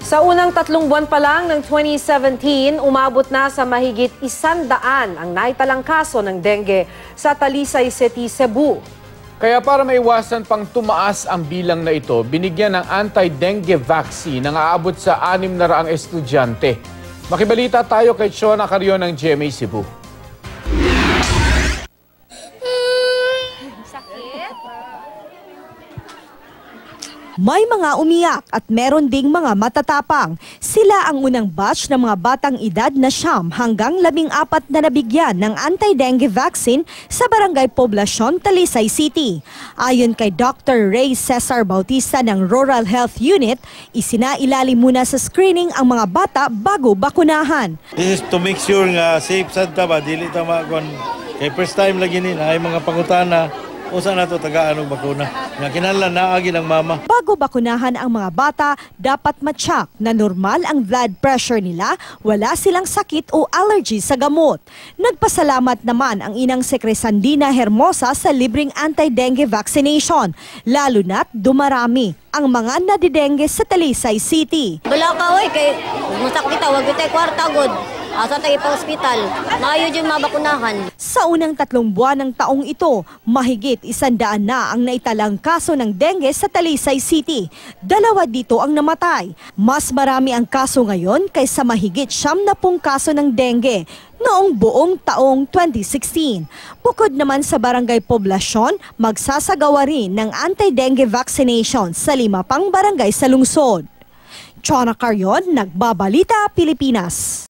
Sa unang 3 buwan pa lang ng 2017, umabot na sa mahigit 100 ang naitalang kaso ng dengue sa Talisay City, Cebu. Kaya para maiwasan pang tumaas ang bilang na ito, binigyan ng anti-dengue vaccine ang aabot sa 600 estudyante. Makibalita tayo kay Chona Carrion ng GMA Cebu. May mga umiyak at meron ding mga matatapang. Sila ang unang batch ng mga batang edad na 9 hanggang 14 na nabigyan ng anti-dengue vaccine sa Barangay Poblacion, Talisay City. Ayon kay Dr. Ray Cesar Bautista ng Rural Health Unit, isinailalim muna sa screening ang mga bata bago bakunahan. This is to make sure nga safe sad ta ba, dili ta makon. Kay first time lagi ni ay mga pangutana. Usa na to tagaan og bakuna. Nga kinahanglan naagi ng mama. Bago bakunahan ang mga bata, dapat ma-check na normal ang blood pressure nila, wala silang sakit o allergy sa gamot. Nagpasalamat naman ang inang Secresandina Hermosa sa libreng anti-dengue vaccination, lalo na't dumarami ang mga nadidengue sa Talisay City. Wala ka oy kay musak kita wag kita kwarta god. Asa tayo pa ospital. Maayo jud mabakunahan. Sa unang 3 buwan ng taong ito, mahigit 100 na ang naitalang kaso ng dengue sa Talisay City. 2 dito ang namatay. Mas marami ang kaso ngayon kaysa mahigit 70 kaso ng dengue noong buong taong 2016. Bukod naman sa Barangay Poblacion, magsasagawa rin ng anti-dengue vaccination sa 5 pang barangay sa lungsod. Chona Carrion, Nagbabalita, Pilipinas.